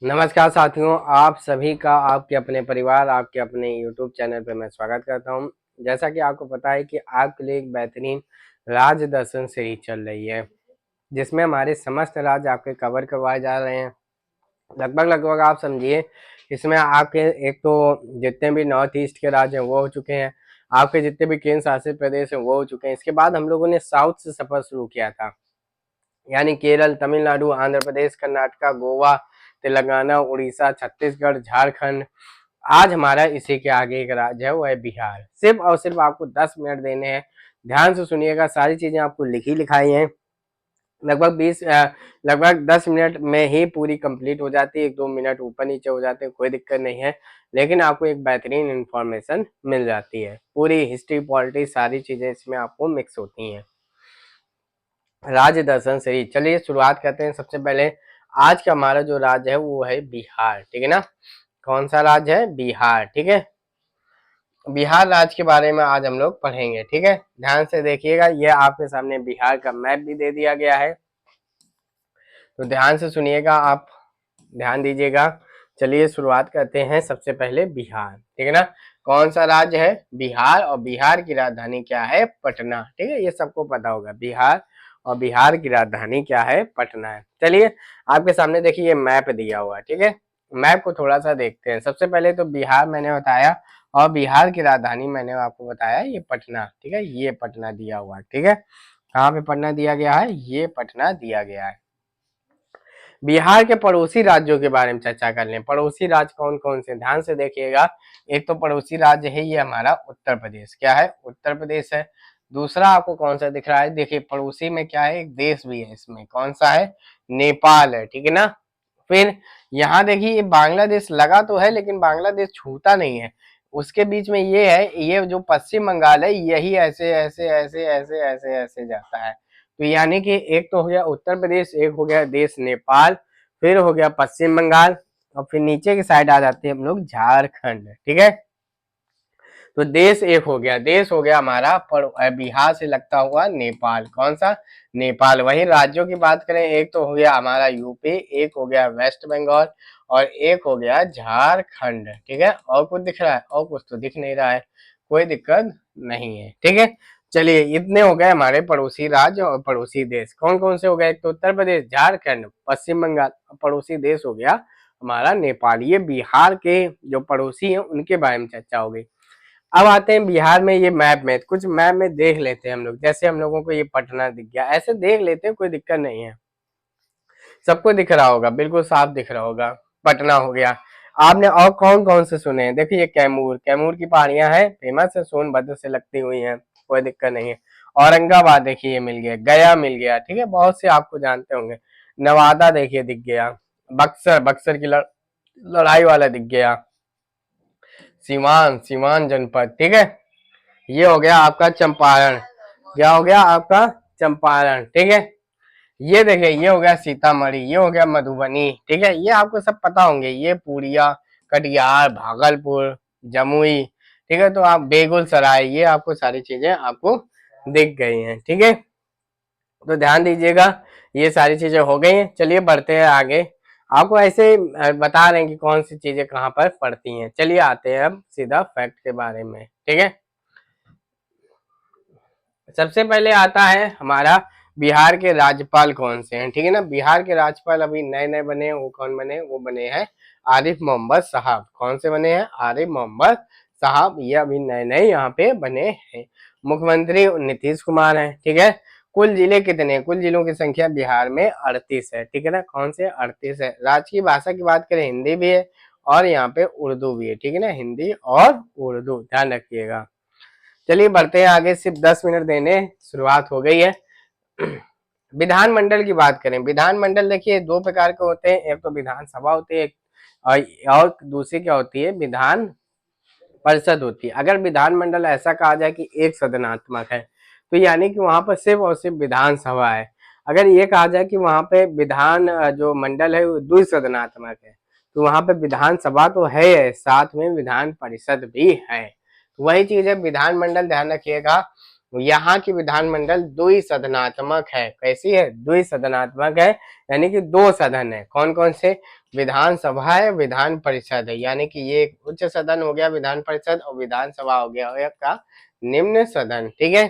नमस्कार साथियों, आप सभी का आपके अपने परिवार, आपके अपने यूट्यूब चैनल पे मैं स्वागत करता हूं। जैसा कि आपको पता है कि आपके लिए एक बेहतरीन राज्य दर्शन सीरीज चल रही है, जिसमें हमारे समस्त राज्य आपके कवर करवाए जा रहे हैं। लगभग आप समझिए, इसमें आपके एक तो जितने भी नॉर्थ ईस्ट के राज्य हैं वो हो चुके हैं, आपके जितने भी केंद्र शासित प्रदेश हैं वो हो चुके हैं। इसके बाद हम लोगों ने साउथ से सफर शुरू किया था, यानी केरल, तमिलनाडु, आंध्र प्रदेश, कर्नाटका, गोवा, तेलंगाना, उड़ीसा, छत्तीसगढ़, झारखंड। आज हमारा इसी के आगे एक राज्य है, वो है बिहार। सिर्फ और सिर्फ आपको 10 मिनट देने हैं। ध्यान से सुनिएगा, सारी चीजें आपको लिखी लिखाई हैं। लगभग 10 मिनट में ही पूरी कंप्लीट हो जाती है। 1-2 मिनट ऊपर नीचे हो जाते हैं, कोई दिक्कत नहीं है, लेकिन आपको एक बेहतरीन इंफॉर्मेशन मिल जाती है। पूरी हिस्ट्री, पॉलिटिक्स, सारी चीजें इसमें आपको मिक्स होती हैं। राज्य दर्शन से ही चलिए शुरुआत करते हैं। सबसे पहले आज का हमारा जो राज्य है वो है बिहार, ठीक है ना। कौन सा राज्य है? बिहार, ठीक है। बिहार राज्य के बारे में आज हम लोग पढ़ेंगे, ठीक है। ध्यान से देखिएगा, ये आपके सामने बिहार का मैप भी दे दिया गया है, तो ध्यान से सुनिएगा, आप ध्यान दीजिएगा। चलिए शुरुआत करते हैं। सबसे पहले बिहार, ठीक है ना। कौन सा राज्य है? बिहार। और बिहार की राजधानी क्या है? पटना, ठीक है। ये सबको पता होगा, बिहार और बिहार की राजधानी क्या है? पटना है। चलिए आपके सामने देखिए ये मैप दिया हुआ है, ठीक है। मैप को थोड़ा सा देखते हैं। सबसे पहले तो बिहार मैंने बताया, और बिहार की राजधानी मैंने आपको बताया ये पटना, ठीक है। ये पटना दिया हुआ है, ठीक है। कहाँ पे पटना दिया गया है? ये पटना दिया गया है। बिहार के पड़ोसी राज्यों के बारे में चर्चा कर लें। पड़ोसी राज्य कौन कौन से? ध्यान से देखिएगा। एक तो पड़ोसी राज्य है ये हमारा उत्तर प्रदेश। क्या है? उत्तर प्रदेश है। दूसरा आपको कौन सा दिख रहा है? देखिए पड़ोसी में क्या है, एक देश भी है इसमें। कौन सा है? नेपाल है, ठीक है ना। फिर यहाँ देखिए, ये बांग्लादेश लगा तो है, लेकिन बांग्लादेश छूता नहीं है। उसके बीच में ये है, ये जो पश्चिम बंगाल है, यही ऐसे ऐसे ऐसे ऐसे ऐसे ऐसे जाता है। तो यानी कि एक तो हो गया उत्तर प्रदेश, एक हो गया देश नेपाल, फिर हो गया पश्चिम बंगाल, और फिर नीचे की साइड आ जाते हैं हम लोग झारखंड, ठीक है। तो देश एक हो गया, देश हो गया हमारा बिहार से लगता हुआ नेपाल। कौन सा? नेपाल। वही राज्यों की बात करें, एक तो हो गया हमारा यूपी, एक हो गया वेस्ट बंगाल, और एक हो गया झारखंड, ठीक है। और कुछ दिख रहा है? और कुछ तो दिख नहीं रहा है, कोई दिक्कत नहीं है, ठीक है। चलिए इतने हो गए हमारे पड़ोसी राज्य और पड़ोसी देश। कौन कौन से हो गए? एक तो उत्तर प्रदेश, झारखंड, पश्चिम बंगाल। पड़ोसी देश हो गया हमारा नेपाल। ये बिहार के जो पड़ोसी हैं उनके बारे में चर्चा हो गई। अब आते हैं बिहार में। ये मैप में कुछ मैप में देख लेते हैं हम लोग। जैसे हम लोगों को ये पटना दिख गया, ऐसे देख लेते हैं, कोई दिक्कत नहीं है। सबको दिख रहा होगा, बिल्कुल साफ दिख रहा होगा। पटना हो गया। आपने और कौन कौन से सुने हैं? देखिए कैमूर, कैमूर की पहाड़ियां हैं, फेमस है, सोनभद्र से लगती हुई हैं, कोई दिक्कत नहीं है। औरंगाबाद देखिए ये मिल गया, गया मिल गया, ठीक है। बहुत से आपको जानते होंगे। नवादा देखिए दिख गया। बक्सर, बक्सर की लड़ाई वाला दिख गया। सीवान, सीवान जनपद, ठीक है। ये हो गया आपका चंपारण। क्या हो गया आपका? चंपारण, ठीक है। ये देखिए ये हो गया सीतामढ़ी, ये हो गया मधुबनी, ठीक है। ये आपको सब पता होंगे, ये पूर्णिया, कटिहार, भागलपुर, जमुई, ठीक है। तो आप बेगूसराय, ये आपको सारी चीजें आपको दिख गई हैं, ठीक है। तो ध्यान दीजिएगा, ये सारी चीजें हो गई हैं। चलिए बढ़ते हैं आगे। आपको ऐसे बता रहे हैं कि कौन सी चीजें कहाँ पर पड़ती हैं। चलिए आते हैं अब सीधा फैक्ट के बारे में, ठीक है। सबसे पहले आता है हमारा बिहार के राज्यपाल कौन से हैं, ठीक है ना। बिहार के राज्यपाल अभी नए नए बने हैं, वो कौन बने? वो बने हैं आरिफ मोहम्मद साहब। कौन से बने हैं? आरिफ मोहम्मद साहब, ये अभी नए नए यहाँ पे बने हैं। मुख्यमंत्री नीतीश कुमार हैं, ठीक है। कुल जिले कितने? कुल जिलों की संख्या बिहार में 38 है, ठीक है ना। कौन से? 38 है। राजकीय भाषा की बात करें, हिंदी भी है और यहाँ पे उर्दू भी है, ठीक है ना। हिंदी और उर्दू, ध्यान रखिएगा। चलिए बढ़ते हैं आगे। सिर्फ 10 मिनट देने, शुरुआत हो गई है। विधानमंडल की बात करें, विधानमंडल देखिए दो प्रकार के होते हैं। एक तो विधानसभा होती है, और दूसरी क्या होती है? विधान परिषद होती है। अगर विधानमंडल ऐसा कहा जाए कि एक सदनात्मक है, तो यानी कि वहां पर सिर्फ और सिर्फ विधानसभा है। अगर ये कहा जाए कि वहां पे विधान जो मंडल है वो द्विसदनात्मक है, तो वहां पे विधानसभा तो है, साथ में विधान परिषद भी है। वही चीज है विधानमंडल, ध्यान रखिएगा। यहाँ की विधानमंडल द्विसदनात्मक है। कैसी है? द्विसदनात्मक है, यानी कि दो सदन है। कौन कौन से? विधानसभा है, विधान परिषद है, यानी कि ये एक उच्च सदन हो गया विधान परिषद, और विधानसभा हो गया का निम्न सदन। ठीक है,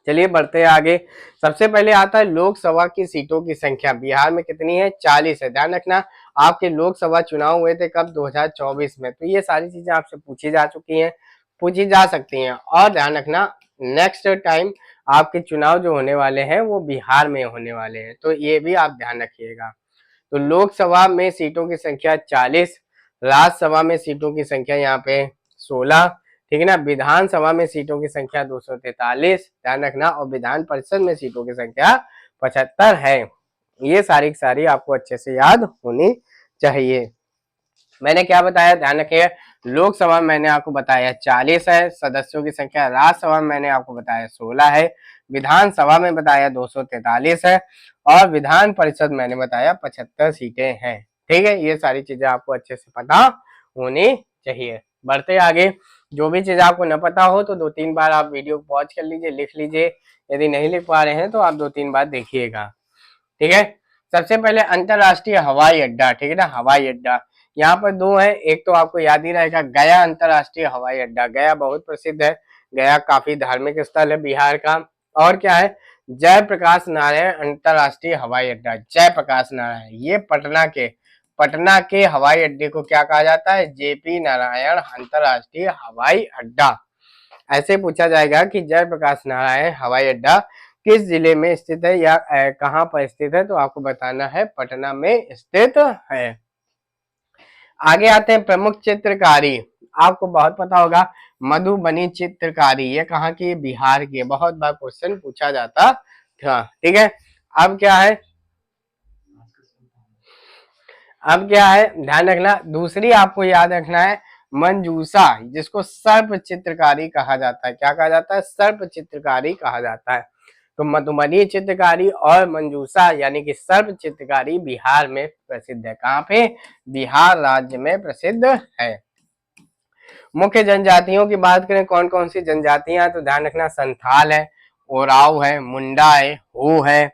चलिए बढ़ते हैं आगे। सबसे पहले आता है लोकसभा की सीटों की संख्या। बिहार में कितनी है? 40 है। ध्यान रखना, आपके लोकसभा चुनाव हुए थे कब? 2024 में। तो ये सारी चीजें आपसे पूछी जा चुकी हैं, पूछी जा सकती हैं। और ध्यान रखना, नेक्स्ट टाइम आपके चुनाव जो होने वाले हैं वो बिहार में होने वाले हैं, तो ये भी आप ध्यान रखिएगा। तो लोकसभा में सीटों की संख्या 40, राज्यसभा में सीटों की संख्या यहाँ पे 16, ठीक है ना। विधानसभा में सीटों की संख्या 243, ध्यान रखना, और विधान परिषद में सीटों की संख्या 75 है। ये सारी की सारी आपको अच्छे से याद होनी चाहिए। मैंने क्या बताया? ध्यान रखिए, लोकसभा में मैंने आपको बताया 40 है सदस्यों की संख्या, राज्यसभा में मैंने आपको बताया 16 है, विधानसभा में बताया 243 है, और विधान परिषद मैंने बताया 75 सीटें हैं। ठीक है, ये सारी चीजें आपको अच्छे से पता होनी चाहिए। बढ़ते आगे, जो भी चीज आपको न पता हो तो 2-3 बार आप वीडियो पॉज कर लीजिए, लिख लीजिए। यदि नहीं लिख पा रहे हैं तो आप 2-3 बार देखिएगा। ठीक है, सबसे पहले अंतरराष्ट्रीय हवाई अड्डा। ठीक है ना, हवाई अड्डा यहाँ पर दो है। एक तो आपको याद ही रहेगा, गया अंतरराष्ट्रीय हवाई अड्डा। गया बहुत प्रसिद्ध है, गया काफी धार्मिक स्थल है बिहार का। और क्या है? जयप्रकाश नारायण अंतरराष्ट्रीय हवाई अड्डा। जयप्रकाश नारायण, ये पटना के हवाई अड्डे को क्या कहा जाता है? जेपी नारायण अंतरराष्ट्रीय हवाई अड्डा। ऐसे पूछा जाएगा कि जयप्रकाश नारायण हवाई अड्डा किस जिले में स्थित है या कहाँ पर स्थित है, तो आपको बताना है पटना में स्थित है। आगे आते हैं प्रमुख चित्रकारी। आपको बहुत पता होगा मधुबनी चित्रकारी, ये कहाँ की? बिहार की। बहुत बार क्वेश्चन पूछा जाता था। ठीक है, अब क्या है? अब क्या है? ध्यान रखना, दूसरी आपको याद रखना है मंजूषा, जिसको सर्प चित्रकारी कहा जाता है। क्या कहा जाता है? सर्प चित्रकारी कहा जाता है। तो मधुबनी चित्रकारी और मंजूषा यानी कि सर्प चित्रकारी बिहार में प्रसिद्ध है। कहाँ पे? बिहार राज्य में प्रसिद्ध है। मुख्य जनजातियों की बात करें, कौन कौन सी जनजातियां, तो ध्यान रखना, संथाल है, ओराव है, मुंडा है, हो है,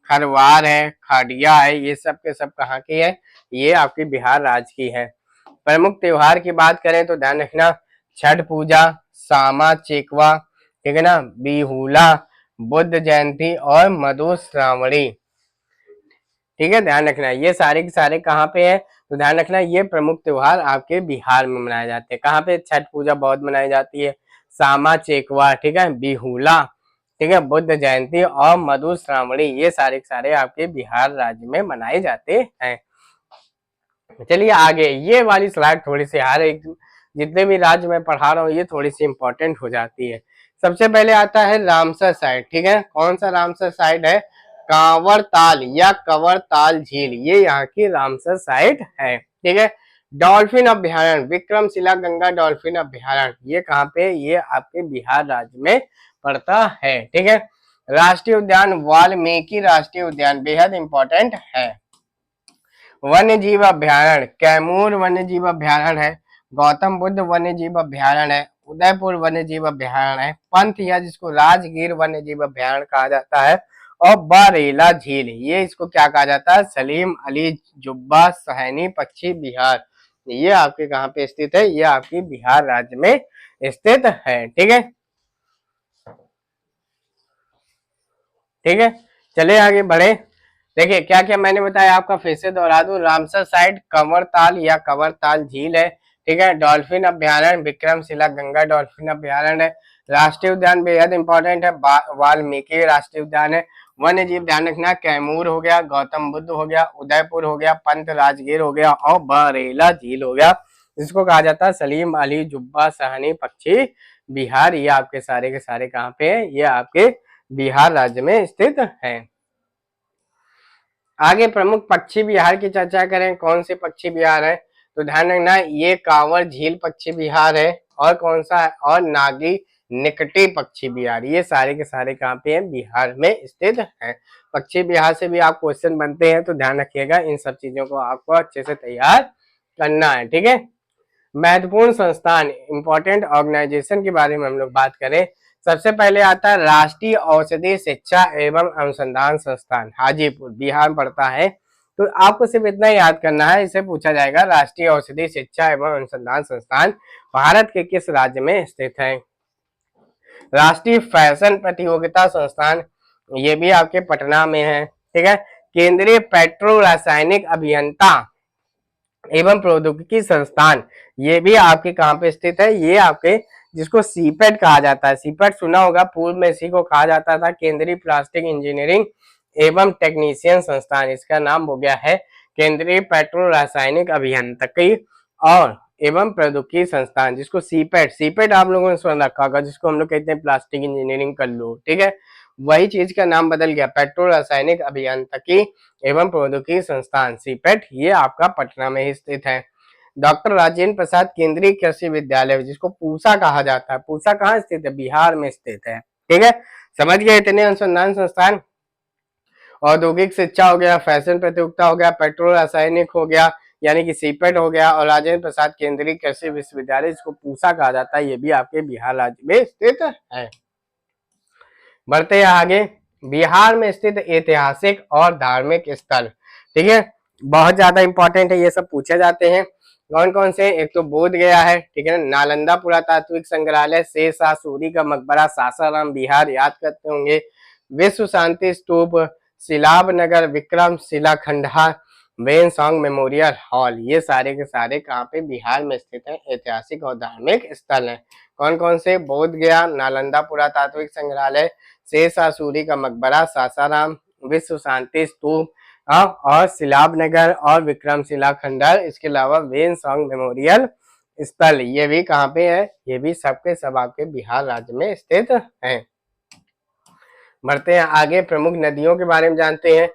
खरवार है, खाड़िया है, ये सब के सब कहाँ की है? ये आपकी बिहार राज्य की है। प्रमुख त्योहार की बात करें तो ध्यान रखना, छठ पूजा, सामा चेकवा, ठीक है ना, बिहुला, बुद्ध जयंती और मधु श्रावणी। ठीक है, ध्यान रखना, ये सारे के सारे कहाँ पे है? तो ध्यान रखना, ये प्रमुख त्योहार आपके बिहार में मनाए जाते हैं। कहाँ पे? छठ पूजा बहुत मनाई जाती है, सामा चेकवा, ठीक है, बिहुला, ठीक है, बुद्ध जयंती और मधु श्रावणी, ये सारे के सारे आपके बिहार राज्य में मनाए जाते हैं। चलिए आगे, ये वाली स्लाइड थोड़ी सी हर एक जितने भी राज्य में पढ़ा रहा हूँ ये थोड़ी सी इंपॉर्टेंट हो जाती है। सबसे पहले आता है रामसर साइट। ठीक है, कौन सा रामसर साइट है? कांवर ताल या कंवर ताल झील, ये यहाँ की रामसर साइट है। ठीक है, डॉल्फिन अभ्यारण्य, विक्रमशिला गंगा डॉल्फिन अभ्यारण्य, ये कहाँ पे? ये आपके बिहार राज्य में पड़ता है। ठीक है, राष्ट्रीय उद्यान वाल्मीकि राष्ट्रीय उद्यान बेहद इंपॉर्टेंट है। वन्य जीव अभ्यारण्य कैमूर वन्य जीव अभ्यारण्य है, गौतम बुद्ध वन्य जीव अभ्यारण्य है, उदयपुर वन्य जीव अभ्यारण्य है, पंथ या जिसको राजगीर वन्य जीव अभ्यारण्य कहा जाता है, और बरेला झील, ये इसको क्या कहा जाता है? सलीम अली जुब्बा सहनी पक्षी बिहार, ये आपके कहाँ पे स्थित है? ये आपकी बिहार राज्य में स्थित है। ठीक है, ठीक है, चले आगे बढ़े। देखिए क्या क्या मैंने बताया, आपका फिर से दोहरा दूं, रामसर साइट कंवर ताल या कंवर ताल झील है। ठीक है, डॉल्फिन अभ्यारण्य विक्रमशिला गंगा डॉल्फिन अभ्यारण्य है, राष्ट्रीय उद्यान बेहद इंपॉर्टेंट है, वाल्मीकि राष्ट्रीय उद्यान है, वन्य जीव ध्यान रखना, कैमूर हो गया, गौतम बुद्ध हो गया, उदयपुर हो गया, पंत राजगीर हो गया, और बरेला झील हो गया, जिसको कहा जाता है सलीम अली जुब्बा सहनी पक्षी बिहार। ये आपके सारे के सारे कहाँ पे है? ये आपके बिहार राज्य में स्थित है। आगे प्रमुख पक्षी बिहार की चर्चा करें, कौन से पक्षी बिहार है? तो ध्यान रखना, ये कांवर झील पक्षी बिहार है, और कौन सा है? और नागी निकटी पक्षी बिहार, ये सारे के सारे कहाँ पे हैं? बिहार में स्थित है। पक्षी बिहार से भी आप क्वेश्चन बनते हैं, तो ध्यान रखिएगा, इन सब चीजों को आपको अच्छे से तैयार करना है। ठीक है, महत्वपूर्ण संस्थान इंपॉर्टेंट ऑर्गेनाइजेशन के बारे में हम लोग बात करें, सबसे पहले आता है राष्ट्रीय औषधि शिक्षा एवं अनुसंधान संस्थान, हाजीपुर बिहार पड़ता है। तो आपको सिर्फ इतना याद करना है, इसे पूछा जाएगा राष्ट्रीय औषधि शिक्षा एवं अनुसंधान संस्थान भारत के किस राज्य में स्थित है। राष्ट्रीय फैशन प्रतियोगिता संस्थान, ये भी आपके पटना में है, ठीक है। केंद्रीय पेट्रो रासायनिक अभियंता एवं प्रौद्योगिकी संस्थान, ये भी आपके कहाँ पे स्थित है, ये आपके जिसको सीपेट कहा जाता है, सीपेट सुना होगा, पूर्व में इसी को कहा जाता था केंद्रीय प्लास्टिक इंजीनियरिंग एवं टेक्नीशियन संस्थान, इसका नाम हो गया है केंद्रीय पेट्रो रासायनिक अभियांत्रिकी और एवं प्रौद्योगिकी संस्थान, जिसको सीपेट, सीपेट आप लोगों ने सुन रखा होगा, जिसको हम लोग कहते हैं प्लास्टिक इंजीनियरिंग कर लो, ठीक है। वही चीज का नाम बदल गया, पेट्रो रासायनिक अभियांत्रिकी एवं प्रौद्योगिकी संस्थान सीपेट, ये आपका पटना में ही स्थित है। डॉक्टर राजेंद्र प्रसाद केंद्रीय कृषि विद्यालय, जिसको पूसा कहा जाता है, पूसा कहाँ स्थित है, बिहार में स्थित है, ठीक है। समझ गए इतने अनुसंधान संस्थान। औद्योगिक शिक्षा हो गया, फैशन प्रतियोगिता हो गया, पेट्रो रासायनिक हो गया यानी कि सीपेट हो गया, और राजेंद्र प्रसाद केंद्रीय कृषि विश्वविद्यालय जिसको पूसा कहा जाता है, ये भी आपके बिहार राज्य में स्थित है। बढ़ते हैं आगे, बिहार में स्थित ऐतिहासिक और धार्मिक स्थल, ठीक है, बहुत ज्यादा इंपॉर्टेंट है, ये सब पूछे जाते हैं। कौन कौन से, एक तो बोध गया है, ठीक है, नालंदा पुरातात्विक संग्रहालय, शेर शाह सूरी का मकबरा सासाराम बिहार, याद करते होंगे, विश्व शांति स्तूप, सिलाब नगर विक्रमशिला खंडहर, वेनसोंग मेमोरियल हॉल, ये सारे के सारे कहाँ पे, बिहार में स्थित है, ऐतिहासिक और धार्मिक स्थल है। कौन कौन से, बोध गया, नालंदा पुरातात्विक संग्रहालय, शेर शाह सूरी का मकबरा सासाराम, विश्व शांति स्तूप और सिलाब नगर और विक्रमशिला खंडहर, इसके अलावा वेनसोंग मेमोरियल स्थल, ये भी कहाँ पे है, ये भी सबके सब आपके बिहार राज्य में स्थित है। बढ़ते हैं आगे, प्रमुख नदियों के बारे में जानते हैं।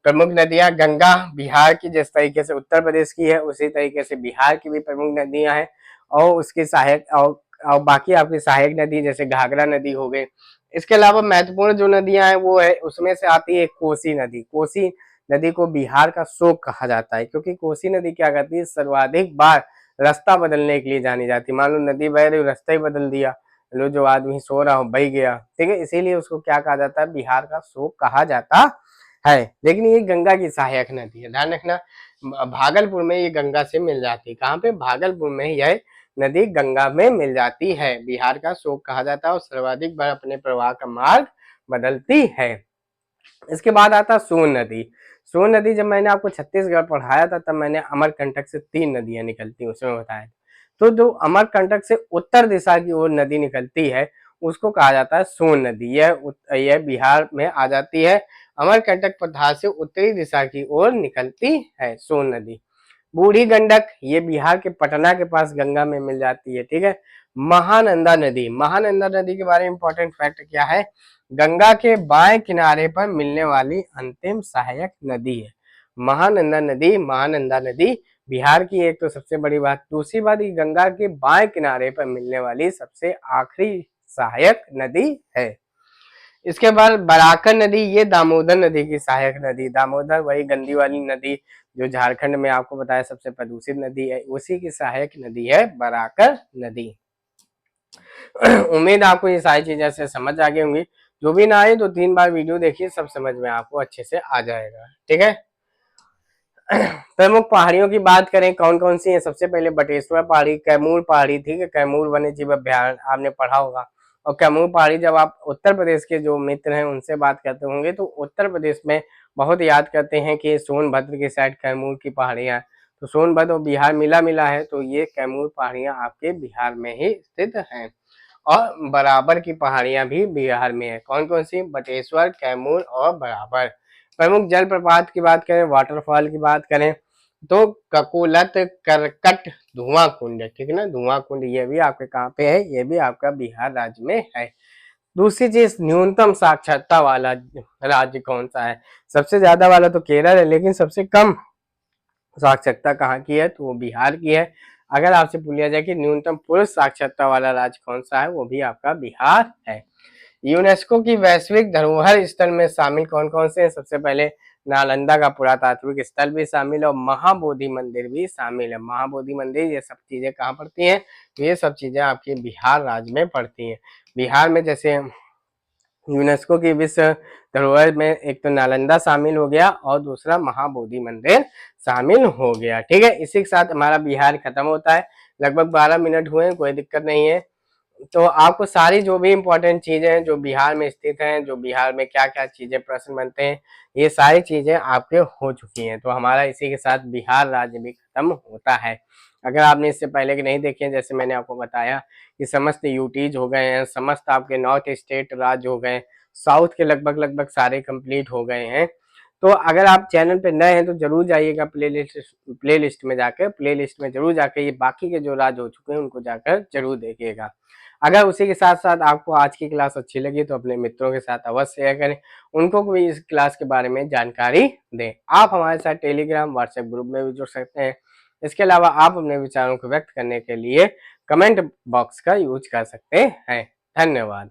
प्रमुख नदियां, गंगा बिहार की जिस तरीके से उत्तर प्रदेश की है, उसी तरीके से बिहार की भी प्रमुख नदियां हैं, और उसकी सहायक और बाकी आपकी सहायक नदी जैसे घाघरा नदी हो गई। इसके अलावा महत्वपूर्ण जो नदियां हैं वो है, उसमें से आती है कोसी नदी। कोसी नदी को बिहार का शोक कहा जाता है, क्योंकि कोसी नदी क्या करती है, सर्वाधिक बार रास्ता बदलने के लिए जानी जाती है। मान लो नदी बह रही, रास्ता ही बदल दिया, लो जो आदमी सो रहा हो बह गया, ठीक है, इसीलिए उसको क्या कहा जाता है, बिहार का शोक कहा जाता है। लेकिन ये गंगा की सहायक नदी है, ध्यान रखना, भागलपुर में ये गंगा से मिल जाती है, कहाँ पे, भागलपुर में यह नदी गंगा में मिल जाती है, बिहार का शोक कहा जाता है, और सर्वाधिक बार अपने प्रवाह का मार्ग बदलती है। इसके बाद आता सोन नदी। सोन नदी जब मैंने आपको छत्तीसगढ़ पढ़ाया था, तब मैंने अमरकंटक से 3 नदियां निकलती हैं उसमें बताया। तो जो अमरकंटक से उत्तर दिशा की ओर नदी निकलती है, उसको कहा जाता है सोन नदी, यह बिहार में आ जाती है। अमरकंटक पठार से उत्तरी दिशा की ओर निकलती है सोन नदी। बूढ़ी गंडक, ये बिहार के पटना के पास गंगा में मिल जाती है, ठीक है। महानंदा नदी, महानंदा नदी के बारे में इंपॉर्टेंट फैक्ट क्या है, गंगा के बाएं किनारे पर मिलने वाली अंतिम सहायक नदी है महानंदा नदी। महानंदा नदी बिहार की एक तो सबसे बड़ी बात, दूसरी बात ये गंगा के बाएं किनारे पर मिलने वाली सबसे आखिरी सहायक नदी है। इसके बाद बराकर नदी, ये दामोदर नदी की सहायक नदी, दामोदर वही गंदी वाली नदी जो झारखंड में आपको बताया सबसे प्रदूषित नदी है, उसी की सहायक नदी है बराकर नदी। उम्मीद आपको ये सारी चीजें से समझ आ गई होंगी, जो भी ना आए तो 3 बार वीडियो देखिए, सब समझ में आपको अच्छे से आ जाएगा, ठीक है। प्रमुख पहाड़ियों की बात करें, कौन कौन सी है, सबसे पहले बटेश्वर पहाड़ी, कैमूर पहाड़ी, ठीक है, कैमूर वन्य जीव अभ्यारण्य आपने पढ़ा होगा। और कैमूर पहाड़ी जब आप उत्तर प्रदेश के जो मित्र हैं उनसे बात करते होंगे, तो उत्तर प्रदेश में बहुत याद करते हैं कि सोनभद्र की साइड कैमूर की पहाड़ियां, तो सोनभद्र और बिहार मिला मिला है, तो ये कैमूर पहाड़ियां आपके बिहार में ही स्थित हैं। और बराबर की पहाड़ियां भी बिहार में है, कौन कौन सी, बटेश्वर, कैमूर और बराबर। प्रमुख जलप्रपात की बात करें, वाटरफॉल की बात करें, तो ककोलत, करकट, धुआं कुंड, ठीक है ना, धुआं कुंड, ये भी आपके कहाँ पे है, ये भी आपका बिहार राज्य में है। दूसरी चीज, न्यूनतम साक्षरता वाला राज्य कौन सा है, सबसे ज्यादा वाला तो केरल है, लेकिन सबसे कम साक्षरता कहाँ की है, तो वो बिहार की है। अगर आपसे पूछ लिया जाए कि न्यूनतम पुरुष साक्षरता वाला राज्य कौन सा है, वो भी आपका बिहार है। यूनेस्को की वैश्विक धरोहर स्थल में शामिल कौन कौन से हैं, सबसे पहले नालंदा का पुरातात्विक स्थल भी शामिल है, और महाबोधि मंदिर भी शामिल है। महाबोधि मंदिर, ये सब चीजें कहाँ पड़ती हैं, तो ये सब चीजें आपके बिहार राज्य में पड़ती हैं। बिहार में जैसे यूनेस्को की विश्व धरोहर में एक तो नालंदा शामिल हो गया और दूसरा महाबोधि मंदिर शामिल हो गया। ठीक है, इसी के साथ हमारा बिहार खत्म होता है। लगभग 12 मिनट हुए, कोई दिक्कत नहीं है। तो आपको सारी जो भी इम्पोर्टेंट चीजें हैं जो बिहार में स्थित हैं, जो बिहार में क्या क्या चीजें प्रश्न बनते हैं, ये सारी चीजें आपके हो चुकी हैं। तो हमारा इसी के साथ बिहार राज्य भी खत्म होता है। अगर आपने इससे पहले के नहीं देखे, जैसे मैंने आपको बताया कि समस्त यूटीज हो गए हैं, समस्त आपके नॉर्थ स्टेट राज्य हो गए, साउथ के लगभग लगभग सारे कंप्लीट हो गए हैं। तो अगर आप चैनल पे नए हैं तो जरूर जाइएगा प्लेलिस्ट में जाकर, प्लेलिस्ट में जरूर जाकर ये बाकी के जो राज्य हो चुके हैं उनको जाकर जरूर देखिएगा। अगर उसी के साथ साथ आपको आज की क्लास अच्छी लगी तो अपने मित्रों के साथ अवश्य शेयर करें, उनको भी इस क्लास के बारे में जानकारी दें। आप हमारे साथ टेलीग्राम व्हाट्सएप ग्रुप में भी जुड़ सकते हैं। इसके अलावा आप अपने विचारों को व्यक्त करने के लिए कमेंट बॉक्स का यूज कर सकते हैं। धन्यवाद।